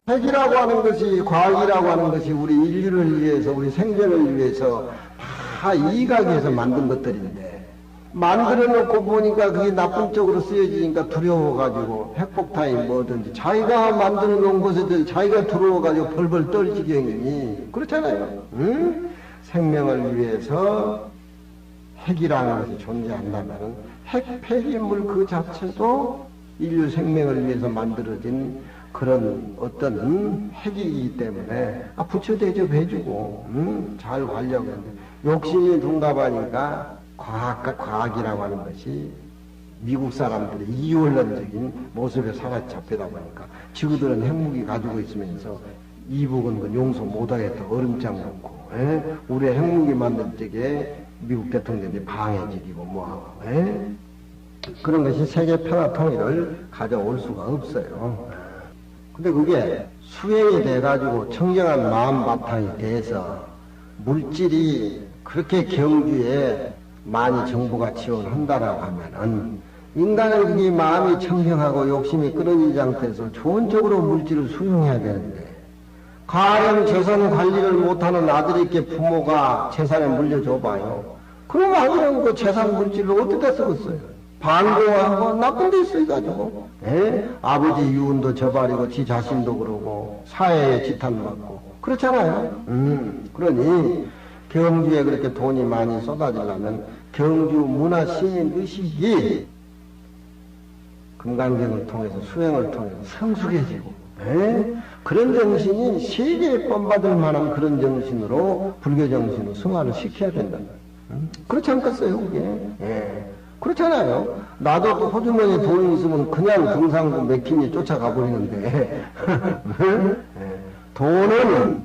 핵이라고 하는 것이, 과학이라고 하는 것이 우리 인류를 위해서, 우리 생존을 위해서 다 이익하기 위해서 만든 것들인데, 만들어 놓고 보니까 그게 나쁜 쪽으로 쓰여지니까 두려워가지고 핵폭탄이 뭐든지 자기가 만들어 놓은 곳에 자기가 들어와가지고 벌벌 떨 지경이니, 그렇잖아요. 응? 생명을 위해서 핵이라는 것이 존재한다면 핵 폐기물 그 자체도 인류 생명을 위해서 만들어진 그런 어떤 핵이기 때문에 부처 대접해주고 잘 관리하고 있는데, 욕심이 둔갑하니까 과학이라고 하는 것이 미국 사람들의 이원론적인 모습에 사로잡히다 보니까 지구들은 핵무기 가지고 있으면서 이북은 그 용서 못하겠다 얼음장 놓고, 우리 핵무기 만들 적에 미국 대통령이 방해질이고 뭐하고, 그런 것이 세계 평화 통일을 가져올 수가 없어요. 근데 그게 수행이 돼가지고 청정한 마음 바탕이 돼서 물질이 그렇게 경주에 많이 정부가 지원한다라고 하면은, 인간은 그게 마음이 청정하고 욕심이 끊어지지 상태에서 좋은 쪽으로 물질을 수용해야 되는데, 가령 재산 관리를 못하는 아들에게 부모가 재산을 물려줘봐요. 그럼 아들은 그 재산 물질을 어디다 쓰겠어요? 반공하고 나쁜 데 쓰여가지고, 아버지 유언도 저버리고 지 자신도 그러고 사회에 지탄받고 그렇잖아요. 그러니 경주에 그렇게 돈이 많이 쏟아지려면 경주 문화시민 의식이 금강경을 통해서, 수행을 통해서 성숙해지고, 그런 정신이 세계에 본받을 만한 그런 정신으로 불교 정신으로 승화를 시켜야 된다. 그렇지 않겠어요, 그게? 그렇잖아요. 나도 호주머니에 돈이 있으면 그냥 등산구 맥힌이 쫓아가 버리는데, 돈은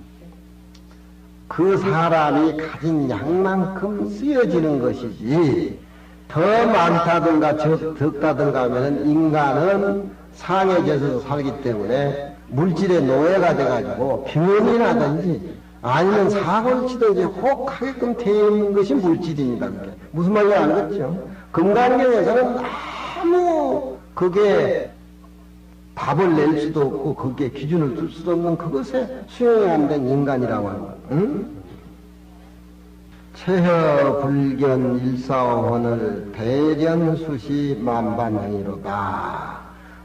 그 사람이 가진 양만큼 쓰여지는 것이지, 더 많다든가 적다든가 하면은 인간은 상해져서 살기 때문에 물질의 노예가 돼가지고 병이 나든지 아니면 사고를 치든지 혹하게끔 되어 있는 것이 물질입니다. 그게. 무슨 말인지 알겠죠? 금강경에서는 아무 그게 답을 낼 수도 없고 그게 기준을 둘 수도 없는 그것에 수용이 안 된 인간이라고 하는 거예요. 응? 체허 불견 일사오헌을 대련수시 만반행이로다.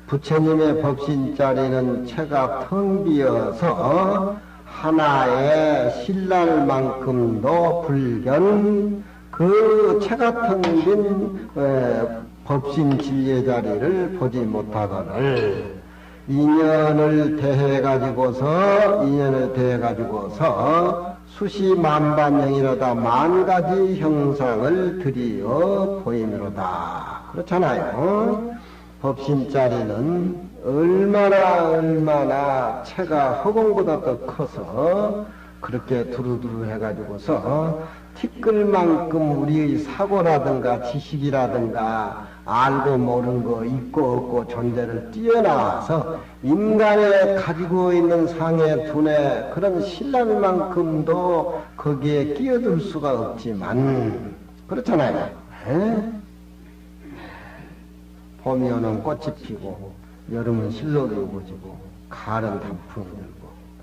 부처님의 법신자리는 체가 텅 비어서 하나의 신랄만큼도 불견, 그 체가 텅 빈 법신 진리의 자리를 보지 못하거늘 인연을 대해가지고서 수시 만반형이로다 만가지 형상을 들이어 보이미로다. 그렇잖아요. 법신자리는 얼마나 체가 허공보다 더 커서 그렇게 두루두루 해가지고서 티끌만큼 우리의 사고라든가 지식이라든가 알고 모르는 거 있고 없고 존재를 뛰어나와서 인간에 가지고 있는 상의 두뇌 그런 신랄만큼도 거기에 끼어들 수가 없지만 그렇잖아요. 봄이 오면 꽃이 피고 여름은 실록이 오고지고 가을은 단풍이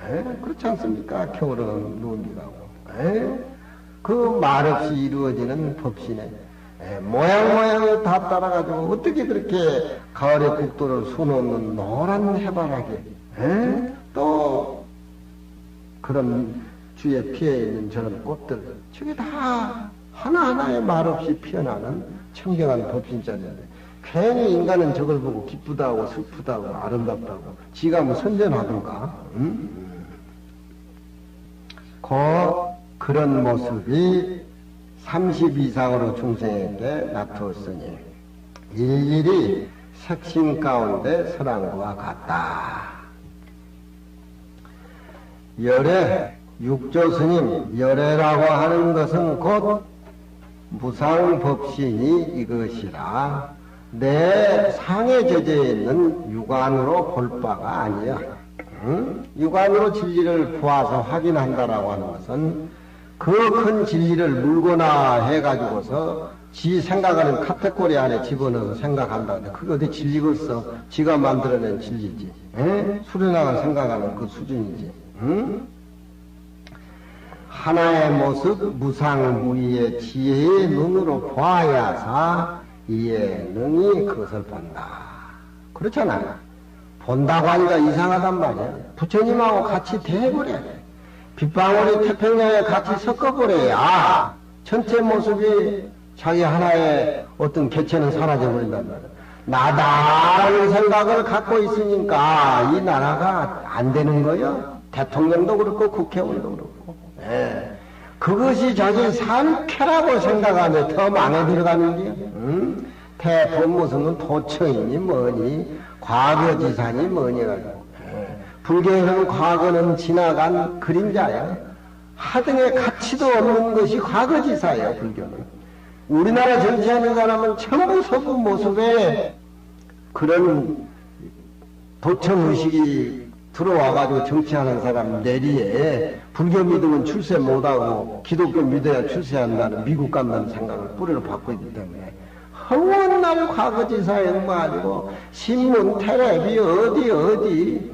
들고 그렇지 않습니까? 겨울은 눈이 가고 그 말없이 이루어지는 법신에 모양을 다 따라가지고 어떻게 그렇게 가을의 국도를 수놓는 노란 해바라기 또 그런 주에 피어 있는 저런 꽃들 저게 다 하나하나의 말없이 피어나는 청정한 법신자리인데 괜히 인간은 저걸 보고 기쁘다고 슬프다고 아름답다고 지가 뭐 선전하던가 그런 모습이 30 이상으로 중생에게 나타났으니 일일이 색신 가운데 설한 것과 같다. 열애, 육조스님, 열애라고 하는 것은 곧 무상법신이 이것이라 내 상에 젖어 있는 육안으로 볼 바가 아니야. 육안으로 진리를 보아서 확인한다라고 하는 것은 그 큰 진리를 물거나 해가지고서 지 생각하는 카테고리 안에 집어넣어서 생각한다는데 그게 어디 진리겠어? 지가 만들어낸 진리지. 에? 수련왕을 생각하는 그 수준이지. 응? 하나의 모습 무상무의의 지혜의 눈으로 봐야사 이에 능히 그것을 본다. 그렇잖아. 본다고 하니까 이상하단 말이야. 부처님하고 같이 대해버려. 빗방울이 태평양에 같이 섞어버려야 전체 모습이 자기 하나의 어떤 개체는 사라져버린단 말이야. 나다라는 생각을 갖고 있으니까 이 나라가 안 되는 거요. 대통령도 그렇고 국회의원도 그렇고. 예. 그것이 자기 상쾌라고 생각하면 더 망해 들어가는 게요. 대법무성은 도처이니 뭐니 과거지산이 뭐니 가지고. 불교에서는 과거는 지나간 그림자야. 하등의 가치도 없는 것이 과거지사예요. 불교는. 우리나라 정치하는 사람은 전부 서구 모습에 그런 도청의식이 들어와가지고 정치하는 사람 내리에 불교 믿으면 출세 못하고 기독교 믿어야 출세한다는 미국 간다는 생각을 뿌리로 받고 있기 때문에 허원난 과거지사에 엉망가지고 신문, 텔레비 어디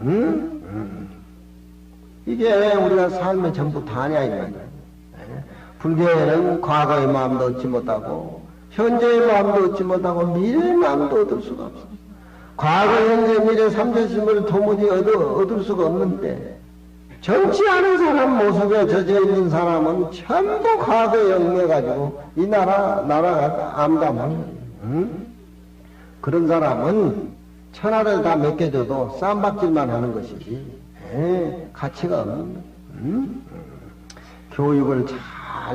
이게 우리가 삶의 전부 다냐 이 말이야. 불교에는 과거의 마음도 얻지 못하고 현재의 마음도 얻지 못하고 미래의 마음도 얻을 수가 없어. 과거, 현재, 미래 삼재심을 도무지 얻을 수가 없는데 정치하는 사람 모습에 젖어 있는 사람은 전부 과거에 얽매가지고 이 나라가 암담한 거예요. 그런 사람은 천하를 다 맡겨줘도 쌈박질만 하는 것이지 가치가 없는 거예요. 교육을 잘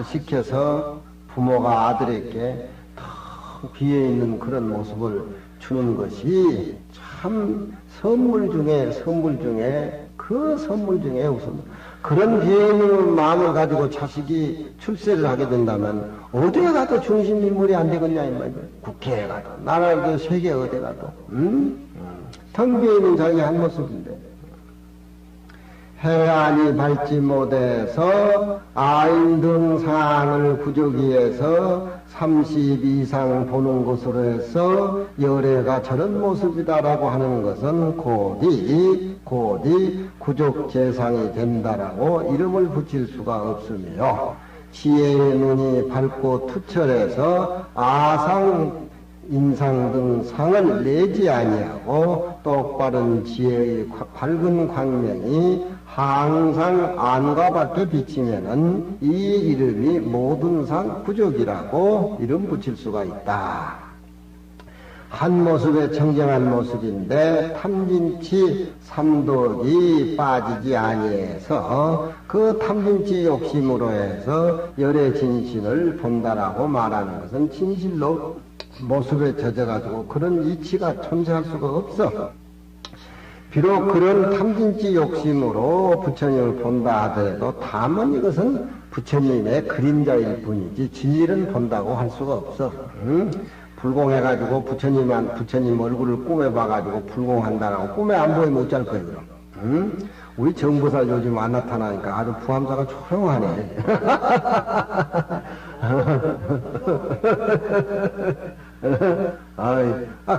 시켜서 부모가 아들에게 더 귀해 있는 그런 모습을 주는 것이 참 선물 중에 그 선물 중에 우선 그런 귀해 있는 마음을 가지고 자식이 출세를 하게 된다면 어디에 가도 중심인물이 안 되겠냐 이 말이야. 국회에 가도 나라도 세계 어디 가도 텅 비어 있는 자기 한 모습인데 해안이 밟지 못해서 아인등산을 구조기에서 30 이상 보는 것으로 해서 열애가 저런 모습이다라고 하는 것은 곧이 구족재상이 된다라고 이름을 붙일 수가 없으며 지혜의 눈이 밝고 투철해서 아상 인상 등 상을 내지 아니하고 똑바른 지혜의 밝은 광명이 항상 안과 밖에 비치면은 이 이름이 모든 상 구족이라고 이름 붙일 수가 있다. 한 모습의 청정한 모습인데 탐진치 삼독이 빠지지 아니해서 그 탐진치 욕심으로 해서 열의 진신을 본다라고 말하는 것은 진실로 모습에 젖어가지고 그런 이치가 존재할 수가 없어. 비록 그런 탐진치 욕심으로 부처님을 본다 하더라도 다만 이것은 부처님의 그림자일 뿐이지 진리는 본다고 할 수가 없어. 불공해가지고 부처님 얼굴을 꿈에 봐가지고 불공한다라고 꿈에 안 보이면 어쩔 거예요, 그럼. 우리 정보사 요즘 안 나타나니까 아주 부함사가 조용하네.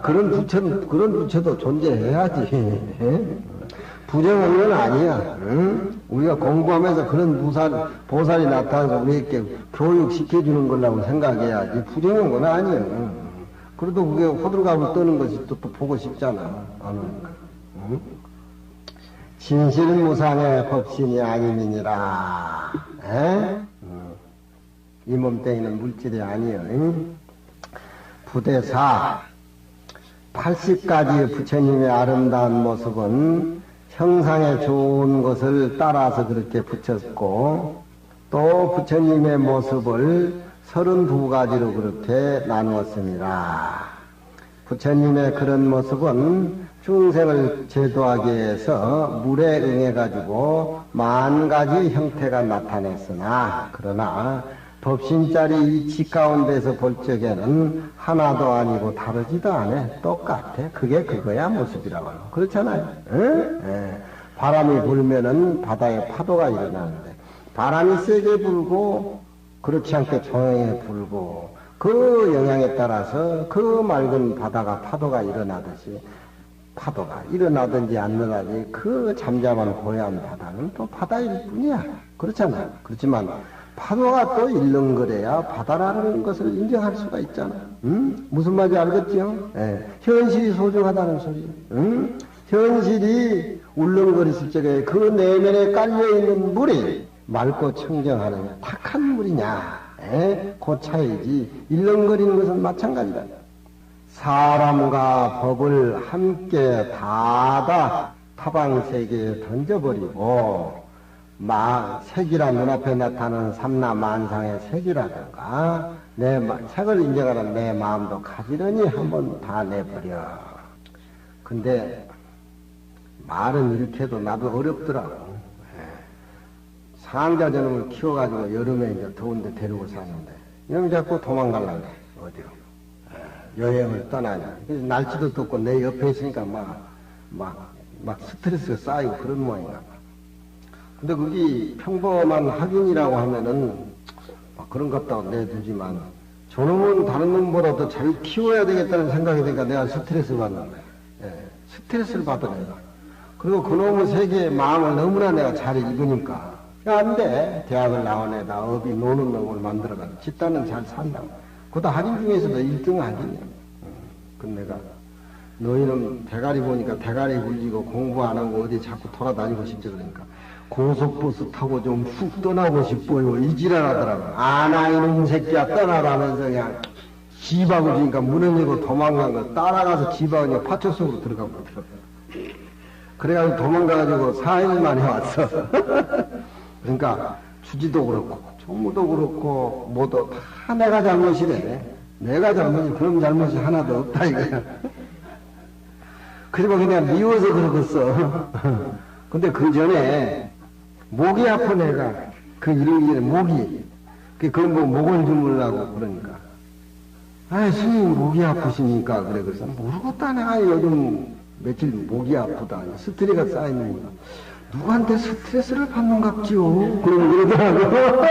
그런 부처도 존재해야지. 부정한 건 아니야. 우리가 공부하면서 그런 보살이 나타나서 우리에게 교육시켜주는 거라고 생각해야지. 부정한 건 아니야. 그래도 그게 호들갑을 떠는 것이 또 보고 싶잖아. 진실은 무상의 법신이 아님이니라. 이 몸뚱이는 물질이 아니여. 부대사 80가지 부처님의 아름다운 모습은 형상에 좋은 것을 따라서 그렇게 붙였고 또 부처님의 모습을 32가지로 그렇게 나누었습니다. 부처님의 그런 모습은 중생을 제도하기 위해서 물에 응해가지고 10,000가지 형태가 나타났으나 그러나 법신짜리 이치 가운데서 볼 적에는 하나도 아니고 다르지도 않아. 똑같아. 그게 그거야 모습이라고. 그렇잖아요. 바람이 불면은 바다에 파도가 일어나는데 바람이 세게 불고 그렇지 않게 조용히 불고 그 영향에 따라서 그 맑은 바다가 파도가 일어나듯이 파도가 일어나든지 안 일어나든지 그 잠잠한 고요한 바다는 또 바다일 뿐이야. 그렇잖아. 그렇지만 파도가 또 일렁거려야 바다라는 것을 인정할 수가 있잖아. 응? 무슨 말인지 알겠죠? 예. 현실이 소중하다는 소리. 응? 현실이 울렁거렸을 적에 그 내면에 깔려있는 물이 맑고 청정하느냐, 탁한 물이냐, 그 차이지. 일렁거리는 것은 마찬가지다. 사람과 법을 함께 다 타방세계에 던져버리고, 색이라 눈앞에 나타나는 삼라만상의 색이라든가, 색을 인정하는 내 마음도 가지런히 한번 다 내버려. 근데, 말은 이렇게 해도 나도 어렵더라고. 상자 저놈을 키워가지고 여름에 이제 더운데 데리고 사는데, 이놈 자꾸 도망가려고 해. 어디로. 여행을 떠나냐. 그래서 날씨도 덥고 내 옆에 있으니까 막 스트레스가 쌓이고 그런 모양이야. 근데 그게 평범한 학인이라고 하면은 그런 것 같다고 내두지만 저놈은 다른 놈보다 더 잘 키워야 되겠다는 생각이 드니까 내가 스트레스를 받는 거야. 스트레스를 받아 내가. 그리고 그놈의 세계의 마음을 너무나 내가 잘 읽으니까 안 돼. 대학을 나온 애다 어디 노는 놈을 만들어가지고 집단은 잘 산다고. 그것도 학인 중에서도 1등 학인이야. 그 내가 너희는 대가리 보니까 대가리 굴리고 공부 안 하고 어디 자꾸 돌아다니고 싶지 그러니까 고속버스 타고 좀 훅 떠나고 싶어요. 이 지랄하더라고. 아나 이놈 새끼야 떠나라면서 그냥 집하고 주니까 문을 열고 도망간 거 따라가서 집하고 그냥 파초 속으로 들어가고 그러더라고. 그래가지고 도망가가지고 4일 만에 왔어. 그러니까 주지도 그렇고 총무도 그렇고 뭐도 다 내가 잘못이래. 내가 잘못이 그런 잘못이 하나도 없다 이거야. 그리고 그냥 미워서 그러겠어. 근데 그 전에 목이 아파 내가 그 이름이 전에 목이 그건 뭐 목을 주물라고 그러니까 아 스님 목이 아프시니까 그래 그래서 모르겠다 내가 요즘 며칠 목이 아프다 스트레스가 쌓이는 거야. 누구한테 스트레스를 받는 갑지요? 그러더라고.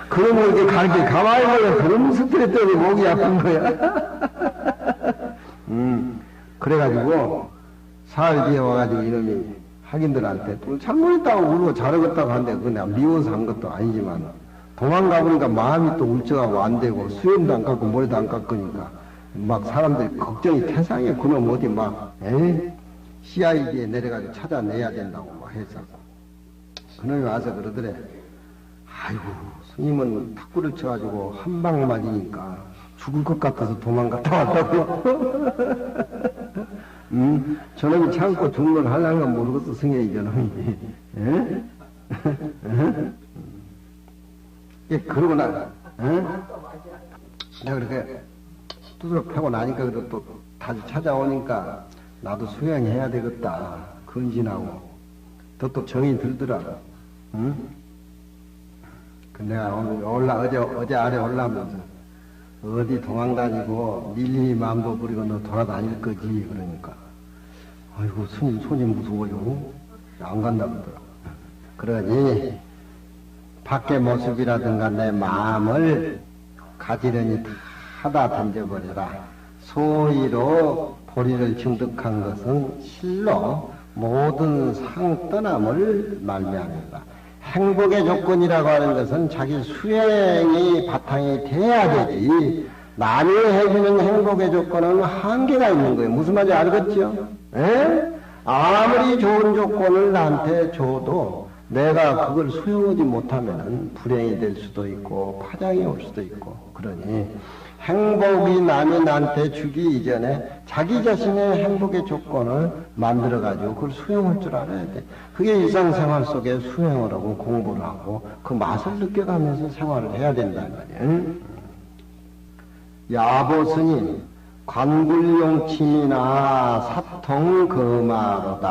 그러면 이렇게 가만히 보면 그런 스트레스 때문에 목이 아픈 거야. 그래가지고 사흘 뒤에 와가지고 이놈이 학인들한테 또 잘못했다고 울고 잘하겠다고 하는데 그거 내가 미워서 한 것도 아니지만 도망가 보니까 마음이 또 울적하고 안 되고 수염도 안 깎고 머리도 안 깎으니까 막 사람들이 걱정이 태상에 그놈 어디 CID에 내려가지고 찾아내야 된다고 막 해서 그놈이 와서 그러더래. 아이고 스님은 탁구를 쳐가지고 한 방 맞으니까 죽을 것 같아서 도망갔다 왔다고. 저놈이 참고 죽는 걸 하려는 건 모르겠어 승혜이 저놈이. 그러고 내가 그렇게 두드러 패고 나니까 그래도 또 다시 찾아오니까 나도 수행해야 되겠다. 근신하고. 또 정이 들더라. 내가 오늘 어제 아래 올라오면서 어디 도망다니고 밀림이 마음도 부리고 너 돌아다닐 거지. 그러니까. 아이고, 손이 무서워요. 안 간다 그러더라. 그러니, 밖의 모습이라든가 내 마음을 가지런히 다 던져버려라. 소위로 보리를 증득한 것은 실로 모든 상떠남을 말미암는다. 행복의 조건이라고 하는 것은 자기 수행이 바탕이 돼야 되지. 남이 해주는 행복의 조건은 한계가 있는 거예요. 무슨 말인지 알겠죠? 아무리 좋은 조건을 나한테 줘도 내가 그걸 수용하지 못하면 불행이 될 수도 있고 파장이 올 수도 있고 그러니 행복이 남이 나한테 주기 이전에 자기 자신의 행복의 조건을 만들어가지고 그걸 수용할 줄 알아야 돼. 그게 일상생활 속에 수행을 하고 공부를 하고 그 맛을 느껴가면서 생활을 해야 된다는 말이에요. 야보스님, 관불용침이나 사통거마로다.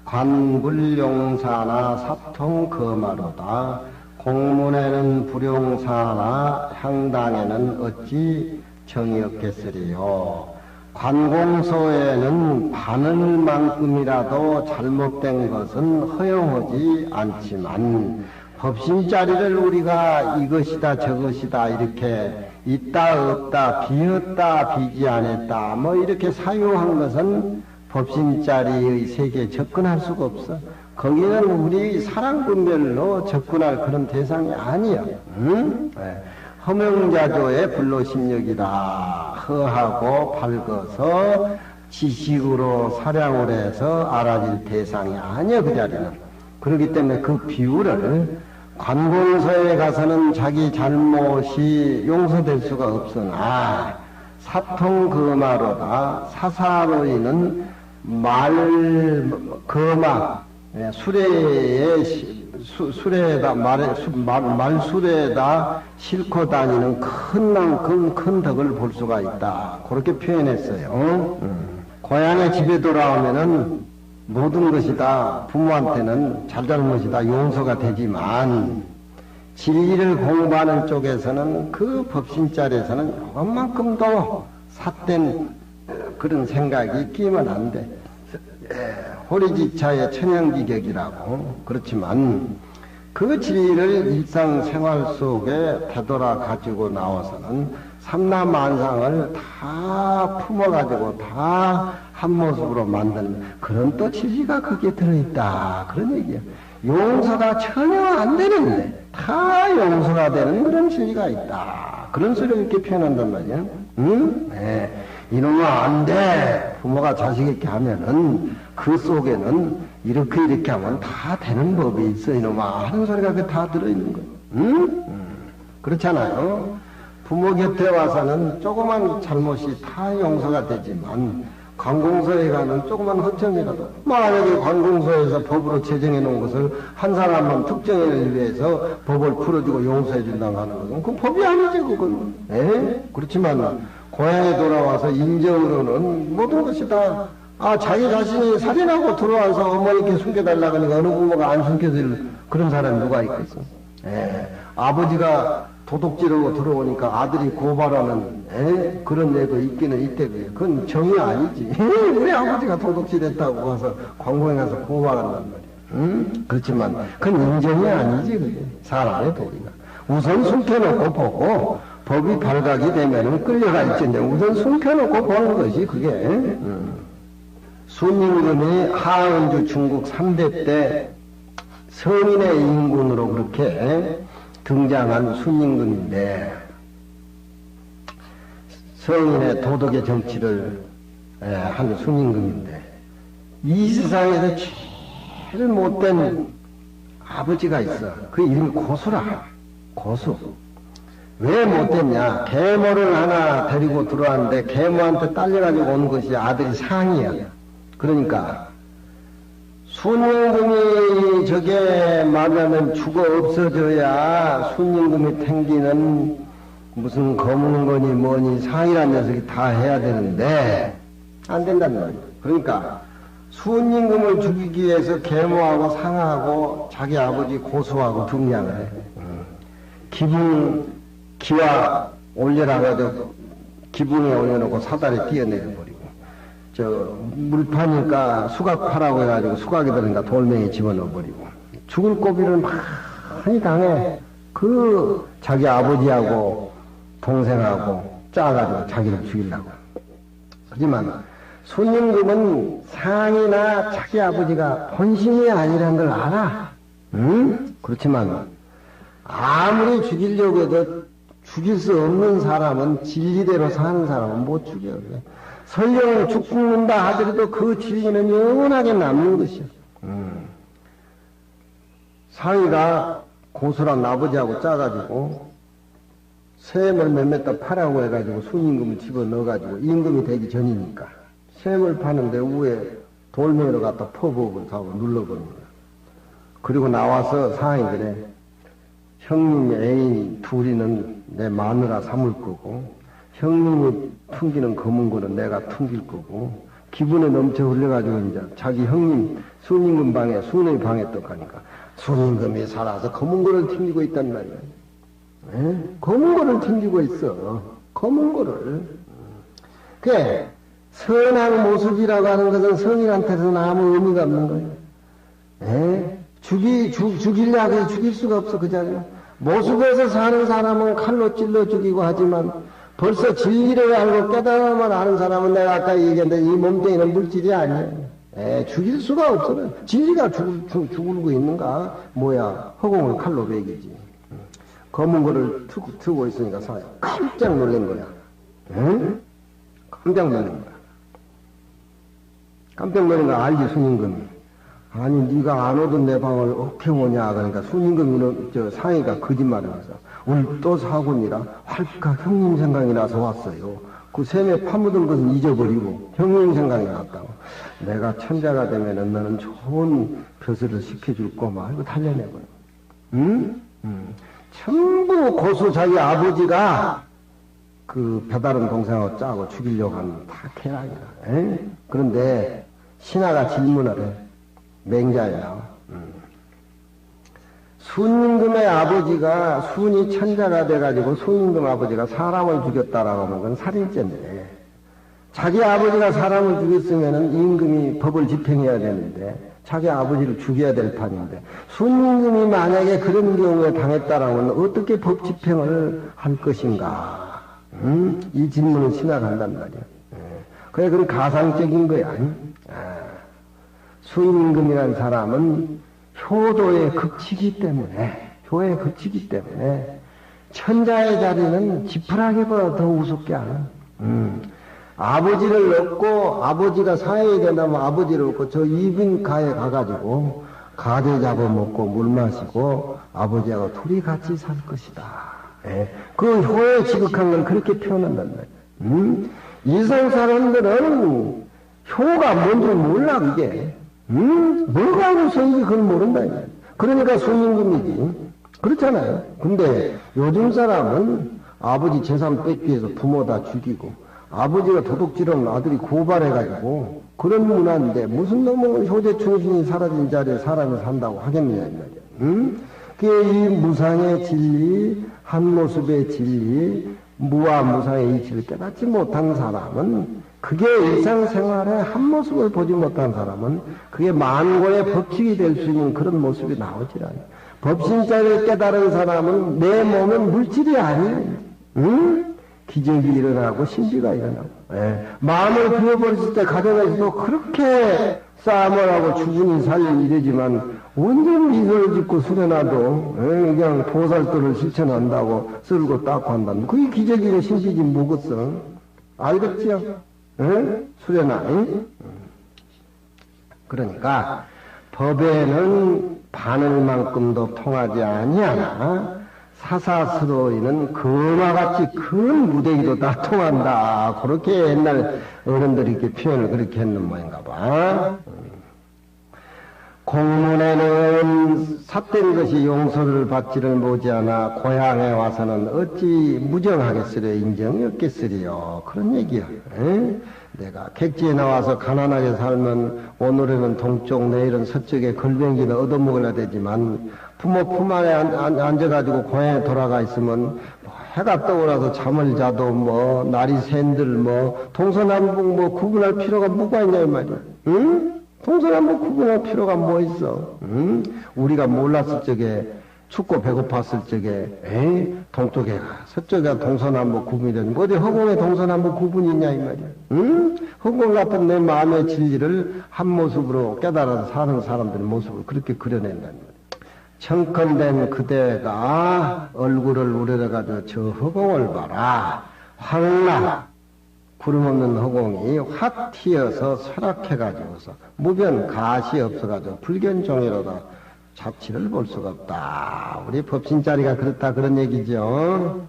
관불용사나 사통거마로다. 공문에는 불용사나 향당에는 어찌 정이 없겠으리요. 관공서에는 바늘만큼이라도 잘못된 것은 허용하지 않지만 법신자리를 우리가 이것이다 저것이다 이렇게 있다 없다 비었다 비지 않았다 뭐 이렇게 사유한 것은 법신자리의 세계에 접근할 수가 없어. 거기는 우리 사랑분별로 접근할 그런 대상이 아니야. 응? 네. 허명자조의 불로심력이다. 허하고 밝아서 지식으로 사량을 해서 알아질 대상이 아니야 그 자리는. 그렇기 때문에 그 비유를 관공서에 가서는 자기 잘못이 용서될 수가 없으나 사통거마로다 사사로이는 거마 수레에다 말수레에다 싣고 다니는 큰 만큼 큰 덕을 볼 수가 있다. 그렇게 표현했어요. 고향에 집에 돌아오면은 모든 것이 다 부모한테는 잘잘못이다 용서가 되지만 진리를 공부하는 쪽에서는 그 법신자리에서는 요것만큼도 삿된 그런 생각이 끼면 안 돼. 호리지차의 천양지격이라고 그렇지만 그 진리를 일상생활 속에 되돌아 가지고 나와서는 삼라만상을 다 품어가지고 다 한 모습으로 만드는 그런 또 진리가 거기에 들어있다 그런 얘기야. 용서가 전혀 안 되는데 다 용서가 되는 그런 진리가 있다 그런 소리를 이렇게 표현한단 말이야. 응? 네. 이놈아 안 돼. 부모가 자식에게 하면은 그 속에는 이렇게 하면 다 되는 법이 있어 이놈아 하는 소리가 그 다 들어있는 거야. 응? 그렇잖아요. 부모 곁에 와서는 조그만 잘못이 다 용서가 되지만 관공서에 가면 조그만 허점이라도 만약에 관공서에서 법으로 제정해 놓은 것을 한 사람만 특정인을 위해서 법을 풀어주고 용서해 준다고 하는 것은 그 법이 아니지 그건. 그렇지만 고향에 돌아와서 인정으로는 모든 것이 다 자기 자신이 살인하고 들어와서 어머니께 숨겨달라고 하니까 어느 부모가 안 숨겨줄 그런 사람이 누가 있겠어. 아버지가 도둑질하고 들어오니까 아들이 고발하는 그런 애도 있기는 있대고요. 그건 정이 아니지. 우리 아버지가 도둑질했다고 가서 관공에 가서 고발한단 말이야. 그렇지만 그건 인정이 아니지 그게 사람의 도리가. 우선 숨겨놓고 보고 법이 발각이 되면은 끌려가 있겠는데 우선 숨겨놓고 보는 것이 그게. 순임금이 하은주 중국 3대 때 성인의 인군으로 그렇게 등장한 순임금인데 성인의 도덕의 정치를 한 순임금인데 이 세상에서 제일 못된 아버지가 있어. 그 이름이 고수라. 고수. 왜 못됐냐? 계모를 하나 데리고 들어왔는데 계모한테 딸려가지고 온 것이 아들이 상이야. 그러니까 순임금이 저게 말하면 죽어 없어져야 순임금이 탱기는 무슨 검은 거니 뭐니 상이라는 녀석이 다 해야 되는데 안 된단 말이야. 그러니까 순임금을 죽이기 위해서 계모하고 상하고 자기 아버지 고수하고 등량을 해. 기와 올려놔가지고 기붕에 올려놓고 사다리 뛰어내려버리고 물파니까 수각파라고 해가지고 수각에 들어니까 돌멩이 집어넣어버리고 죽을 고비를 많이 당해. 그 자기 아버지하고 동생하고 짜가지고 자기를 죽이려고. 하지만 순임금은 상이나 자기 아버지가 본심이 아니란 걸 알아. 그렇지만 아무리 죽이려고 해도 죽일 수 없는 사람은 진리대로 사는 사람은 못 죽여. 설령 죽는다 하더라도 그 진리는 영원하게 남는 것이야. 상이가 고수랑 아버지하고 짜가지고 샘을 몇몇 파라고 해가지고 순임금을 집어넣어가지고 임금이 되기 전이니까 샘을 파는데 위에 돌멩이로 갖다 퍼부고 하고 눌러버립니다. 그리고 나와서 상이 그래. 형님 애인 둘이는 내 마누라 삼을 거고 형님이 퉁기는 검은 거는 내가 퉁길 거고 기분에 넘쳐 흘려가지고 이제 자기 형님 순임금 방에 순의 방에 떡하니까 순임금이 살아서 검은 거를 튕기고 있단 말이야. 검은 거를 튕기고 있어. 검은 거를. 그게 선한 모습이라고 하는 것은 성인한테서는 아무 의미가 없는 거예요. 죽이려고 해서 죽일 수가 없어, 그 자리에. 모습에서 사는 사람은 칼로 찔러 죽이고 하지만 벌써 진리를 알고 깨달음을 아는 사람은 내가 아까 얘기했는데 이 몸뚱이는 물질이 아니야. 죽일 수가 없어. 진리가 죽을고 있는가? 뭐야, 허공을 칼로 베기지. 검은 거를 트고 있으니까 사람이 깜짝 놀란 거야. 응? 깜짝 놀란 거야. 깜짝 놀란 거 알지, 순임금이. 아니, 네가 안 오던 내 방을 어떻게 오냐. 그러니까 순임금이 상의가 거짓말을 해서 오늘 또 사고니라 활각 형님 생각이 나서 왔어요. 그 샘에 파묻은 것은 잊어버리고 형님 생각이 났다고. 내가 천자가 되면은 너는 좋은 벼슬을 시켜줄 거마. 이거 달려내버려. 응? 전부 고수 자기 아버지가 그 배다른 동생하고 짜고 죽이려고 하는 다 쾌락이라. 그런데 신하가 질문을 해. 맹자야. 순임금의 아버지가 순이 천자가 돼가지고 순임금 아버지가 사람을 죽였다라고 하면 그건 살인죄인데 자기 아버지가 사람을 죽였으면은 임금이 법을 집행해야 되는데 자기 아버지를 죽여야 될 판인데 순임금이 만약에 그런 경우에 당했다라면 어떻게 법 집행을 할 것인가? 이 질문을 신하가 한단 말이야. 그래, 그건 가상적인 거야. 순임금이라는 사람은 효도에 그치기 때문에 천자의 자리는 지푸라기보다 더 우습게 하는 아버지를 얻고 아버지가 사회에 된다면 아버지를 얻고 저 이빈가에 가가지고 가재 잡아먹고 물 마시고 아버지하고 둘이 같이 살 것이다. 그 효에 지극한 건 그렇게 표현한단 말이야. 이성 사람들은 효가 뭔지 몰라 그게. 뭐가 무서운지 그걸 모른다. 그러니까 순임금이지. 그렇잖아요. 근데 요즘 사람은 아버지 재산 뺏기 위해서 부모 다 죽이고 아버지가 도둑질하면 아들이 고발해가지고 그런 문화인데 무슨 놈의 효제 충신이 사라진 자리에 사람이 산다고 하겠느냐 이 말이야. 그게 이 무상의 진리, 한 모습의 진리, 무와 무상의 이치를 깨닫지 못한 사람은 그게 일상생활의 한 모습을 보지 못한 사람은 그게 만고의 법칙이 될 수 있는 그런 모습이 나오질 않아요. 법신자를 깨달은 사람은 내 몸은 물질이 아니에요. 기적이 일어나고 신비가 일어나고. 마음을 비워버렸을 때 가정에서도 그렇게 싸움을 하고 죽으니 살리 이러지만 언제 미소를 짓고 수련하도 그냥 보살도를 실천한다고 쓸고 닦고 한다면 그게 기적이고 신비지 뭐겠어. 알겠지요? 수련아. 그러니까 법에는 바늘만큼도 통하지 아니하나 사사스러이는 금화같이 큰 무대기도 다 통한다. 그렇게 옛날 어른들이 이렇게 표현을 그렇게 했는 모양인가 봐. 공문에는 삿된 것이 용서를 받지를 못지않아 고향에 와서는 어찌 무정하겠으려 인정이 없겠으리요. 그런 얘기야. 내가 객지에 나와서 가난하게 살면 오늘은 동쪽 내일은 서쪽에 걸뱅이를 얻어먹어야 되지만 부모 품 안에 앉아가지고 고향에 돌아가 있으면 해가 떠오르서 잠을 자도 뭐 날이 샌들 뭐 동서남북 뭐 구분할 필요가 뭐가 있냐 이 말이야. 동서남북 구분할 필요가 뭐 있어. 우리가 몰랐을 적에 춥고 배고팠을 적에 동쪽에 서쪽에 동서남북 구분이 되는 어디 허공에 동서남북 구분이 있냐 이 말이야. 허공 같은 내 마음의 진리를 한 모습으로 깨달아서 사는 사람들의 모습을 그렇게 그려낸다는 거야. 청컨된 그대가 얼굴을 우러러가지고 저 허공을 봐라. 황라 구름 없는 허공이 확 튀어서 설악해가지고서 무변 가시 없어가지고 불견종이로다 잡치를 볼 수가 없다. 우리 법신자리가 그렇다 그런 얘기죠.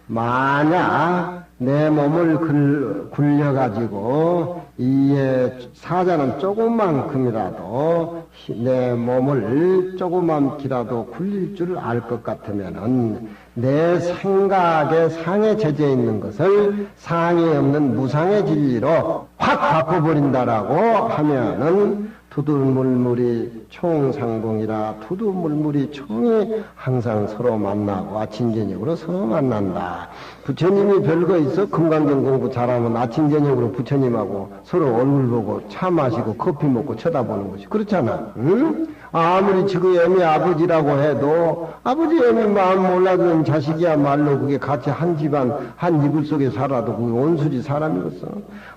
만약 내 몸을 굴려가지고 이에 사자는 조금만큼이라도 내 몸을 조그만키라도 굴릴 줄 알 것 같으면은 내 생각에 상에 젖어 있는 것을 상이 없는 무상의 진리로 확 바꿔버린다라고 하면은 두두물물이 총상봉이라 두두물물이 총이 항상 서로 만나고 아침 저녁으로 서로 만난다. 부처님이 별거 있어? 금강경 공부 잘하면 아침 저녁으로 부처님하고 서로 얼굴 보고 차 마시고 커피 먹고 쳐다보는 것이 그렇잖아. 응? 아무리 지금 애미 아버지라고 해도 아버지 애미 마음 몰라주는 자식이야말로 그게 같이 한 집안 한 이불 속에 살아도 그게 온수지 사람이겠어.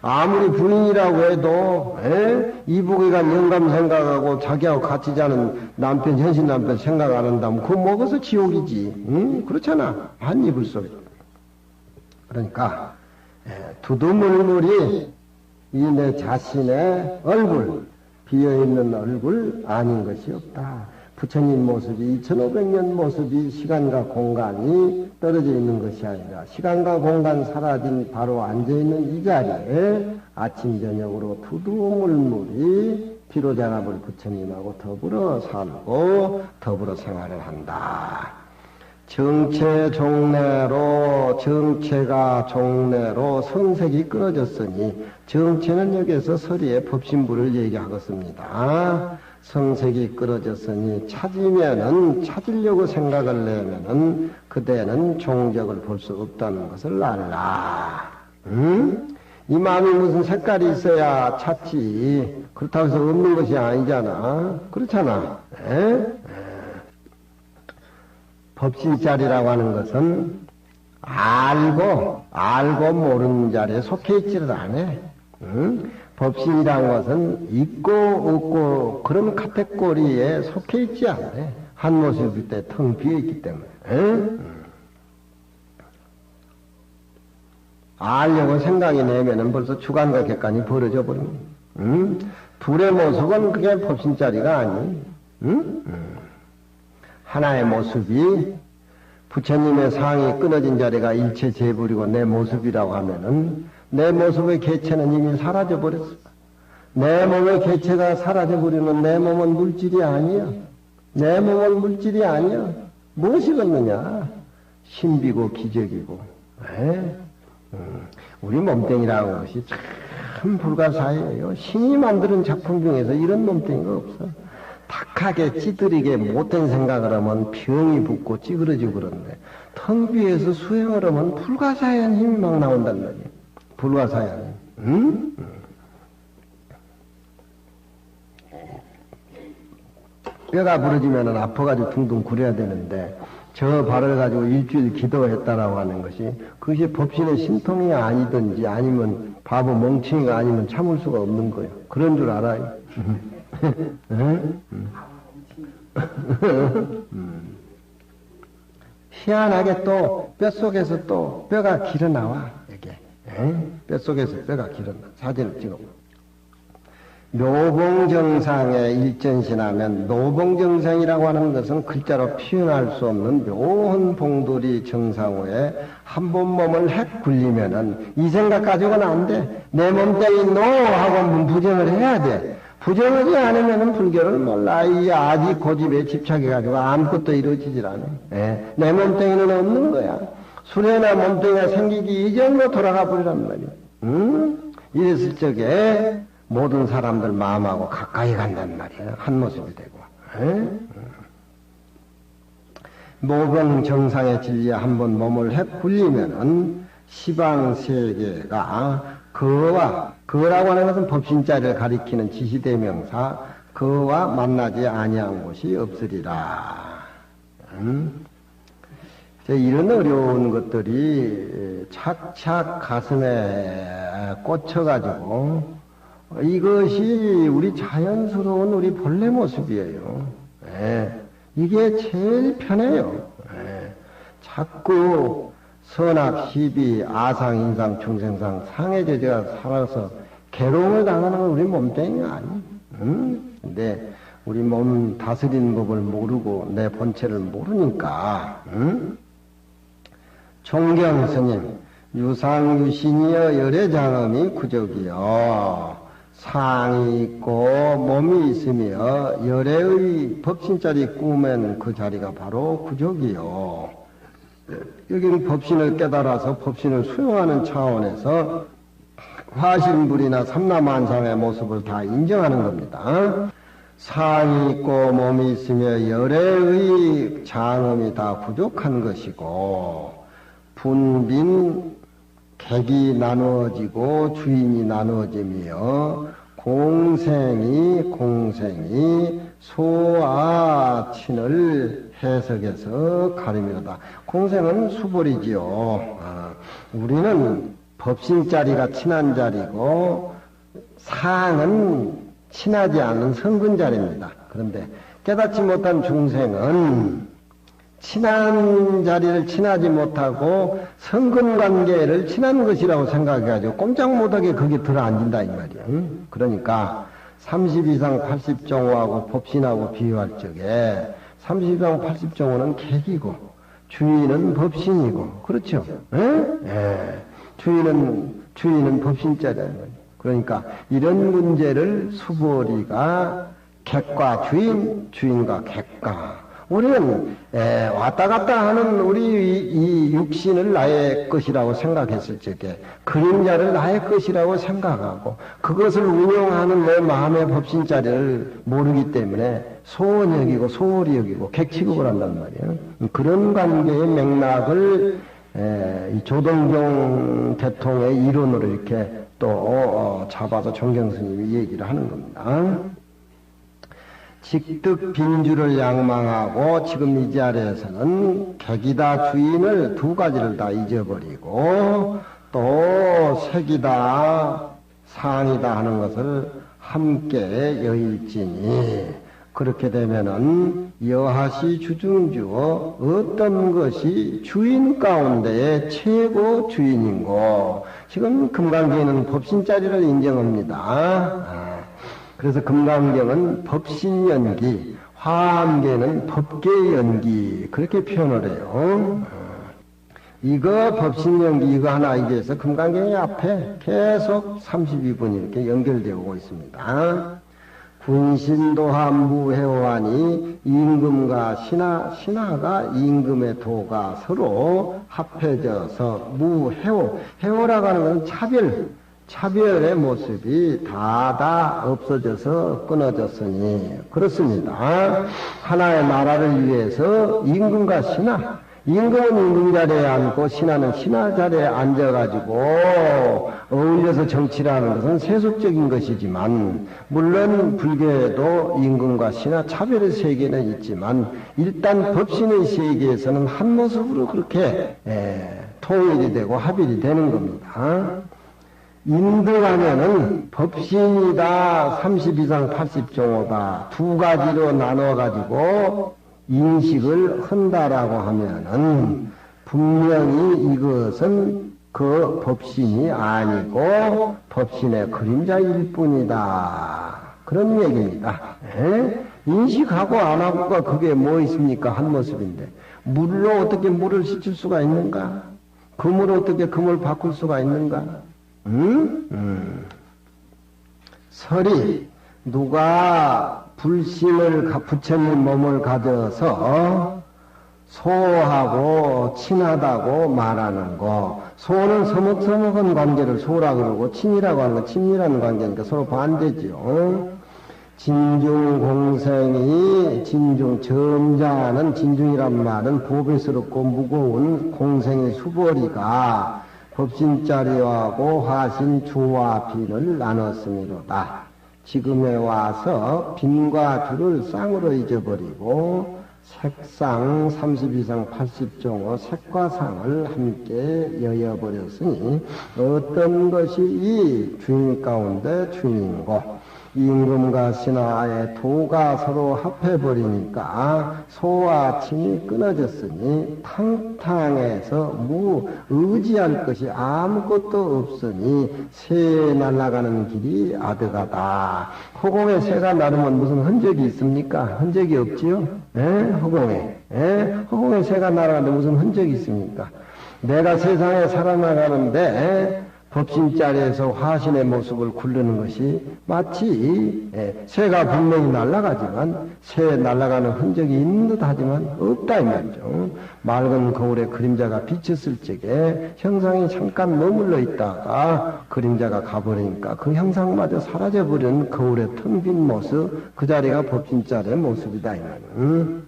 아무리 부인이라고 해도 이복에 간 영감 생각하고 자기하고 같이 자는 남편 현신 남편 생각 안 한다면 그거 먹어서 지옥이지. 응? 그렇잖아. 한 이불 속에. 그러니까 두두물물이 이 내 자신의 얼굴 비어있는 얼굴 아닌 것이 없다. 부처님 모습이 2500년 모습이 시간과 공간이 떨어져 있는 것이 아니라 시간과 공간 사라진 바로 앉아있는 이 자리에 아침 저녁으로 두두물물이 피로자납을 부처님하고 더불어 살고 더불어 생활을 한다. 정체가 종래로 성색이 끊어졌으니 정체는 여기에서 서리의 법신부를 얘기하겠습니다. 성색이 끊어졌으니 찾으려고 생각을 내면은 그대는 종적을 볼 수 없다는 것을 알라. 이 마음이 무슨 색깔이 있어야 찾지. 그렇다고 해서 없는 것이 아니잖아. 그렇잖아. 법신자리라고 하는 것은 알고 모르는 자리에 속해 있지를 않아. 법신이라는 것은 있고 없고 그런 카테고리에 속해 있지 않아. 한 모습일 때 텅 비어 있기 때문에. 알려고 생각이 내면은 벌써 주관과 객관이 벌어져 버립니다. 둘의 모습은 그게 법신자리가 아니. 하나의 모습이 부처님의 상이 끊어진 자리가 일체 재불이고 내 모습이라고 하면은 내 모습의 개체는 이미 사라져 버렸어. 내 몸의 개체가 사라져 버리는 내 몸은 물질이 아니야. 내 몸은 물질이 아니야. 무엇이겠느냐? 신비고 기적이고. 우리 몸뚱이라고 하는 것이 참 불가사의해요. 신이 만드는 작품 중에서 이런 몸뚱이가 없어. 탁하게 찌들이게 못된 생각을 하면 병이 붙고 찌그러지고 그런데 텅 비어서 수행을 하면 불가사의한 힘이 막 나온단 말이에요. 불가사의한 힘. 뼈가 부러지면 아파가지고 둥둥 굴려야 되는데 저 발을 가지고 일주일 기도했다라고 하는 것이 그것이 법신의 신통이 아니든지 아니면 바보 멍청이가 아니면 참을 수가 없는 거예요. 그런 줄 알아요. 희한하게 또 뼛속에서 또 뼈가 길어나와. 이렇게 뼛속에서 뼈가 길어나. 사진을 찍어. 노봉정상에 일전신하면 노봉정상이라고 하는 것은 글자로 표현할 수 없는 묘한 봉돌이 정상 후에 한 번 몸을 핵 굴리면은 이 생각 가지고는 안 돼. 내 몸뚱이 노 하고 부정을 해야 돼. 부정하지 않으면은 불교를 몰라. 이 아직 고집에 집착해가지고 아무것도 이루어지질 않아. 내 몸뚱이는 없는 거야. 수레나 몸뚱이가 생기기 이전으로 돌아가 버리란 말이야. 이랬을 적에 모든 사람들 마음하고 가까이 간단 말이야. 한 모습이 되고. 모병 정상의 진리에 한번 몸을 핵 굴리면은 시방세계가 그라고 하는 것은 법신자리를 가리키는 지시대명사 그와 만나지 아니한 곳이 없으리라. 이런 어려운 것들이 착착 가슴에 꽂혀가지고 이것이 우리 자연스러운 우리 본래 모습이에요. 이게 제일 편해요. 자꾸 선악, 시비, 아상, 인상, 중생상, 상해 제재가 살아서 괴로움을 당하는 건 우리 몸뚱이가 아니에요. 근데 우리 몸 다스리는 법을 모르고 내 본체를 모르니까. 총경 스님, 유상유신이여 열애장엄이 구적이여 상이 있고 몸이 있으며 열애의 법신자리 꾸면 그 자리가 바로 구적이요. 여기는 법신을 깨달아서 법신을 수용하는 차원에서 화신불이나 삼라만상의 모습을 다 인정하는 겁니다. 상이 있고 몸이 있으며 열애의 장엄이 다 부족한 것이고 분빈 객이 나누어지고 주인이 나누어지며 공생이 소와 친을 해석해서 가리미로다. 공생은 수벌이지요. 우리는 법신자리가 친한 자리고 상은 친하지 않은 성근 자리입니다. 그런데 깨닫지 못한 중생은 친한 자리를 친하지 못하고 성근 관계를 친한 것이라고 생각해가지고 꼼짝 못하게 거기 들어앉는다 이 말이에요. 그러니까 30 이상 80정오하고 법신하고 비유할 적에 30 이상 80정오는 객이고 주인은 법신이고 그렇죠? 주인은 법신자라는 거예요. 그러니까 이런 문제를 수보리가 객과 주인, 주인과 객과 우리는 왔다 갔다 하는 우리 이 육신을 나의 것이라고 생각했을 적에 그림자를 나의 것이라고 생각하고 그것을 운영하는 내 마음의 법신자리를 모르기 때문에 소원 여기고 소홀히 여기고 객취급을 한단 말이에요. 그런 관계의 맥락을 이 조동경 대통의 이론으로 이렇게 또 잡아서 정경스님이 얘기를 하는 겁니다. 직득 빈주를 양망하고 지금 이 자리에서는 객이다 주인을 두 가지를 다 잊어버리고 또 색이다 상이다 하는 것을 함께 여일지니 그렇게 되면은 여하시 주중주어 어떤 것이 주인 가운데의 최고 주인인고 지금 금강경에는 법신자리를 인정합니다. 그래서 금강경은 법신연기, 화엄계는 법계연기 그렇게 표현을 해요. 이거 법신연기 이거 하나 얘기해서 금강경의 앞에 계속 32분 이렇게 연결되어 오고 있습니다. 군신도하 무해오하니 임금과 신하가 임금의 도가 서로 합해져서 무해오, 해오라고 하는 것은 차별의 모습이 다 없어져서 끊어졌으니 그렇습니다. 하나의 나라를 위해서 임금과 신하, 임금은 임금 자리에 앉고 신하는 신하 자리에 앉아가지고 어울려서 정치를 하는 것은 세속적인 것이지만 물론 불교에도 임금과 신하 차별의 세계는 있지만 일단 법신의 세계에서는 한 모습으로 그렇게 통일이 되고 합일이 되는 겁니다. 인득하면은 법신이다 30 이상 80정오다 두 가지로 나눠가지고 인식을 한다라고 하면은 분명히 이것은 그 법신이 아니고 법신의 그림자일 뿐이다. 그런 얘기입니다. 인식하고 안 하고가 그게 뭐 있습니까? 한 모습인데 물로 어떻게 물을 씻을 수가 있는가? 금으로 어떻게 금을 바꿀 수가 있는가? 설이 누가 불신을 부처님 몸을 가져서 소하고 친하다고 말하는 거 소는 서먹서먹한 관계를 소라고 그러고 친이라고 하는 건 친밀한 관계니까 서로 반대죠. 진중공생이 점잖은 진중이란 말은 보배스럽고 무거운 공생의 수벌이가 법신자리하고 화신 주와 빈을 나눴음이로다. 지금에 와서 빈과 주를 쌍으로 잊어버리고 색상 30 이상 80정오 색과 상을 함께 여여버렸으니 어떤 것이 이 주인 가운데 주인이고 임금과 신하의 도가 서로 합해버리니까 소와 친이 끊어졌으니 탕탕해서 의지할 것이 아무것도 없으니 새 날아가는 길이 아득하다. 허공에 새가 나르면 무슨 흔적이 있습니까? 흔적이 없지요? 허공에. 허공에 새가 날아가는데 무슨 흔적이 있습니까? 내가 세상에 살아나가는데 법신자리에서 화신의 모습을 굴르는 것이 마치 새가 분명히 날아가지만 새 날아가는 흔적이 있는 듯 하지만 없다 이 말이죠. 맑은 거울에 그림자가 비쳤을 적에 형상이 잠깐 머물러 있다가 그림자가 가버리니까 그 형상마저 사라져버린 거울의 텅 빈 모습 그 자리가 법신자리의 모습이다 이 말이에요.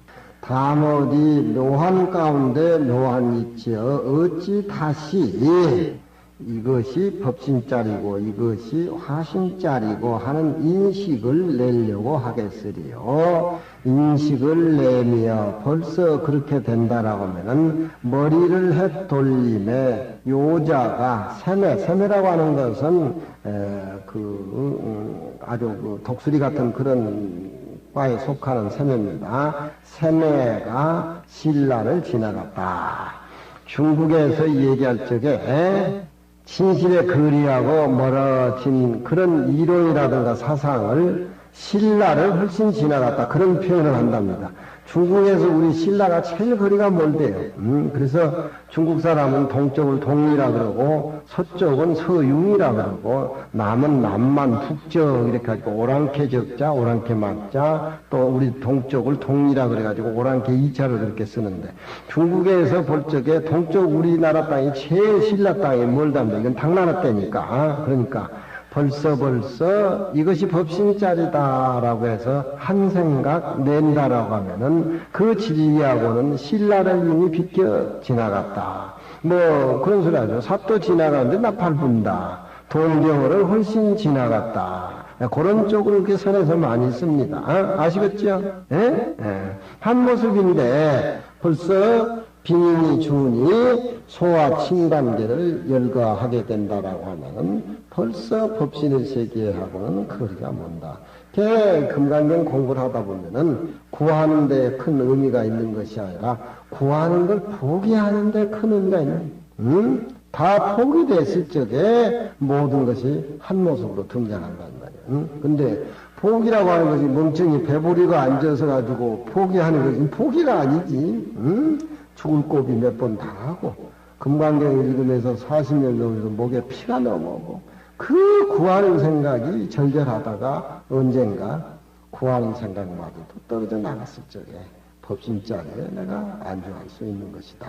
다모디 묘한 가운데 묘한 있지요. 어찌 다시 이것이 법신짜리고 이것이 화신짜리고 하는 인식을 내려고 하겠으리요. 인식을 내며 벌써 그렇게 된다라고 하면은 머리를 해 돌림에 요자가 세매라고 하는 것은 아주 그 독수리 같은 그런 과에 속하는 세매입니다. 세매가 신라를 지나갔다. 중국에서 얘기할 적에 진실에 거리하고 멀어진 그런 이론이라든가 사상을 신라를 훨씬 지나갔다. 그런 표현을 한답니다. 중국에서 우리 신라가 제일 거리가 멀대요. 그래서 중국 사람은 동쪽을 동이라 그러고 서쪽은 서융이라 그러고 남은 남만 북적 이렇게 가지고 오랑캐 적자 오랑캐 막자 또 우리 동쪽을 동이라 그래가지고 오랑캐 이자를 그렇게 쓰는데 중국에서 볼 적에 동쪽 우리나라 땅이 제일 신라 땅이 멀답니다. 이건 당나라 때니까. 그러니까 벌써 이것이 법신짜리다라고 해서 한 생각 낸다라고 하면은 그 진리하고는 신라를 이미 비껴 지나갔다. 뭐 그런 소리 하죠. 삽도 지나가는데 나팔 분다. 동경어를 훨씬 지나갔다. 그런 쪽으로 이렇게 선에서 많이 씁니다. 아시겠죠? 예? 예. 한 모습인데 벌써 빙인이 주니 소와 친관계를 열거하게 된다라고 하면은 벌써 법신의 세계하고는 거리가 먼다. 금강경 공부를 하다 보면은 구하는 데 큰 의미가 있는 것이 아니라 구하는 걸 포기하는 데 큰 의미가 있는, 다 포기됐을 적에 모든 것이 한 모습으로 등장한단 말이야. 근데 포기라고 하는 것이 멍청이 배부리고 앉아서 가지고 포기하는 것이 포기가 아니지. 죽을 고비 몇 번 당하고 금강경을 읽으면서 40년 정도 목에 피가 넘어오고 그 구하는 생각이 절절하다가 언젠가 구하는 생각마저도 떨어져 나갔을 적에 법신자리에 내가 안주할 수 있는 것이다.